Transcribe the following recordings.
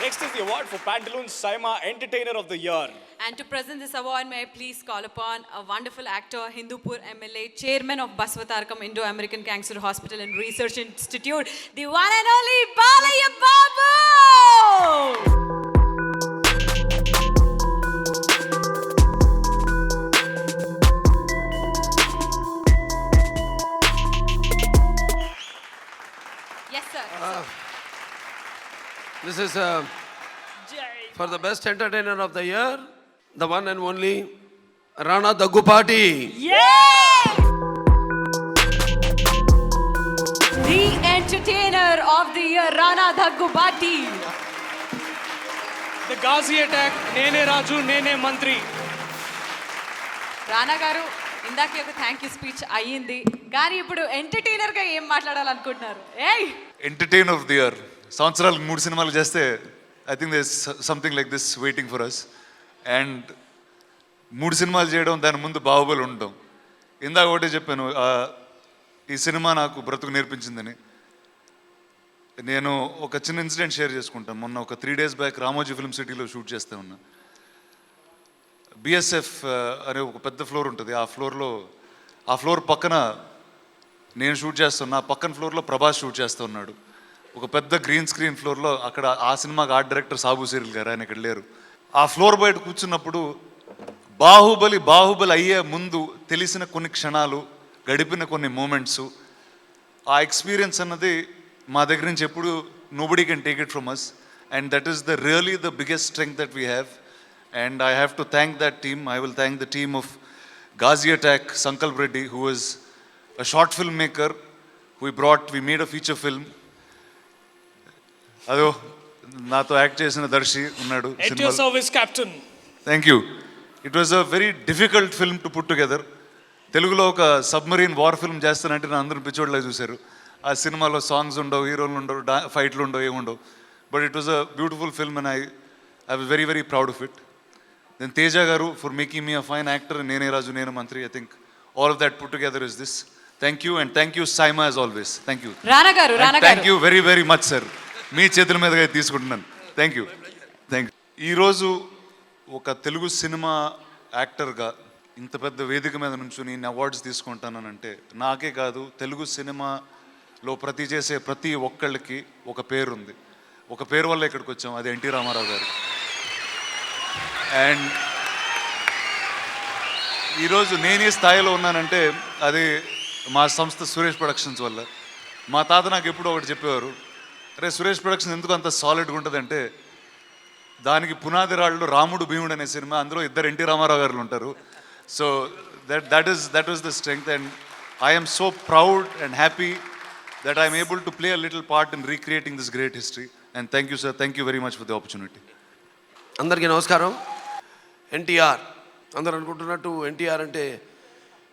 Next is the award for Pantaloons Saima Entertainer of the Year. And to present this award, may I please call upon a wonderful actor, Hindupur MLA, Chairman of Baswatarakam Indo-American Cancer Hospital and Research Institute, the one and only Balaya Babu! Yes, sir. This is for the best entertainer of the year, the one and only Rana Daggupati. Yeah! The entertainer of the year, Rana Daggupati. The Ghazi attack, Nene Raju, Nene Mantri. రానా గారు ఇందాకే ఒక thank you speech అయ్యింది, కానీ ఇప్పుడు ఎంటర్టైనర్గా ఏం మాట్లాడాలనుకుంటున్నారు? ఏయ్, entertainer of the year. సంవత్సరాలకు 3 సినిమాలు చేస్తే I think there something like this waiting for us. And 3 సినిమాలు చేయడం, దాని ముందు బాహుబలి ఉండడం. ఇందాక ఒకటే చెప్పాను, ఈ సినిమా నాకు బ్రతుకు నేర్పించిందని. నేను ఒక చిన్న ఇన్సిడెంట్ షేర్ చేసుకుంటాను. మొన్న ఒక 3 days బ్యాక్ రామోజీ ఫిల్మ్ సిటీలో షూట్ చేస్తూ ఉన్నా. బిఎస్ఎఫ్ అనే ఒక పెద్ద ఫ్లోర్ ఉంటుంది. ఆ ఫ్లోర్ పక్కన నేను షూట్ చేస్తున్నా, పక్కన ఫ్లోర్లో ప్రభాస్ షూట్ చేస్తూ ఉన్నాడు. ఒక పెద్ద గ్రీన్ స్క్రీన్ ఫ్లోర్లో. అక్కడ ఆ సినిమాకి ఆర్ట్ డైరెక్టర్ సాబు సీరియల్ గారు, ఆయన ఇక్కడ లేరు. ఆ ఫ్లోర్ బయట కూర్చున్నప్పుడు బాహుబలి అయ్యే ముందు తెలిసిన కొన్ని క్షణాలు, గడిపిన కొన్ని మూమెంట్స్, ఆ ఎక్స్పీరియన్స్ అన్నది మా దగ్గర నుంచి ఎప్పుడు nobody can take it from us. And that is really the biggest strength that we have. And I have to thank that team. I will thank the team of Ghazi Attack, Sankalp Reddy, who was a short filmmaker. We made a feature film. Ado, nato act chesina Darshi unnadu. At your service, Captain. Thank you. It was a very difficult film to put together. Telugulo oka submarine war film చేస్తానంటే నా అందరూ పిచ్చోడ్లా చూశారు. ఆ సినిమాలో songs ఉండవు, హీరోలు ఉండవు, ఫైట్లు ఉండవు, ఏముండవు. But it was a beautiful film and I was very, very proud of it. Then Teja Garu for making me a fine actor, and Nene Raju, Nene Mantri. I think all of that put together is this. Thank you, and thank you Saima as always. Thank you. Rana garu. Thank you very, very much, sir. మీ చేతుల మీదుగా తీసుకుంటున్నాను. Thank you. ఈరోజు ఒక Telugu cinema యాక్టర్గా ఇంత పెద్ద వేదిక మీద నుంచి నేను అవార్డ్స్ తీసుకుంటానంటే నాకే కాదు, తెలుగు సినిమాలో చేసే ప్రతి ఒక్కళ్ళకి ఒక పేరు ఉంది. ఒక పేరు వల్ల ఇక్కడికి వచ్చాం, అది ఎన్టీ రామారావు గారు. అండ్ ఈరోజు నేను ఈ స్థాయిలో ఉన్నానంటే అది మా సంస్థ సురేష్ ప్రొడక్షన్స్ వల్ల. మా తాత నాకు ఎప్పుడూ ఒకటి చెప్పేవారు, అరే సురేష్ ప్రొడక్షన్ ఎందుకు అంత సాలిడ్గా ఉంటుందంటే దానికి పునాది రాళ్ళు రాముడు భీముడు అనే సినిమా, అందులో 2 ఎన్టీ రామారావు గారు ఉంటారు. So that was the strength, and I am so proud and happy that I am able to play a little part in recreating this great history. And thank you, sir. Thank you very much for the opportunity. అందరికీ నమస్కారం. ఎన్టీఆర్ అందరూ అనుకుంటున్నట్టు ఎన్టీఆర్ అంటే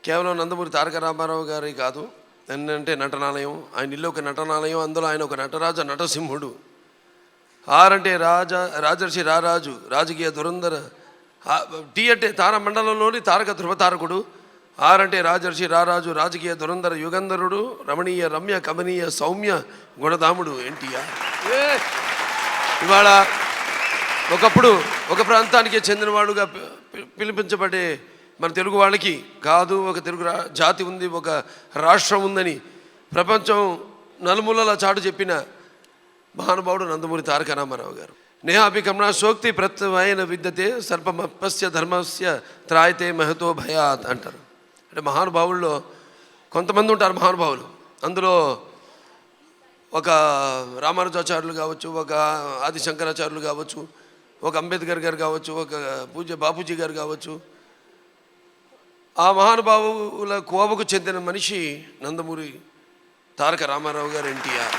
కేవలం నందమూరి తారక రామారావు గారి కాదు, అంటే నటనాలయం. ఆయన ఇల్లు ఒక నటనాలయం, అందులో ఆయన ఒక నటరాజ నటసింహుడు. ఆర్ అంటే రాజర్షి రారాజు, రాజకీయ దురంధర. టీ అంటే తారమండలంలోని తారక ధృవతారకుడు. ఆర్ అంటే రాజర్షి రారాజు, రాజకీయ దురంధర యుగంధరుడు, రమణీయ రమ్య కమనీయ సౌమ్య గుణధాముడు ఎన్టీఆర్. ఇవాళ ఒకప్పుడు ఒక ప్రాంతానికి చెందినవాడుగా పిలిపించబడే మన తెలుగు వాళ్ళకి కాదు, ఒక తెలుగు జాతి ఉంది, ఒక రాష్ట్రం ఉందని ప్రపంచం నలుమూలలా చాటు చెప్పిన మహానుభావుడు నందమూరి తారక రామారావు గారు. నేహాభికమన శోక్తి ప్రత్యయన విద్యతే సర్పమపస్య ధర్మస్య త్రాయతే మహతో భయాత్ అంటారు. అంటే మహానుభావుల్లో కొంతమంది ఉంటారు మహానుభావులు. అందులో ఒక రామానుజాచార్యులు కావచ్చు, ఒక ఆది శంకరాచార్యులు కావచ్చు, ఒక అంబేద్కర్ గారు కావచ్చు, ఒక పూజ్య బాపూజీ గారు కావచ్చు. ఆ మహానుభావుల కోవకు చెందిన మనిషి నందమూరి తారక రామారావు గారు ఎన్టీఆర్.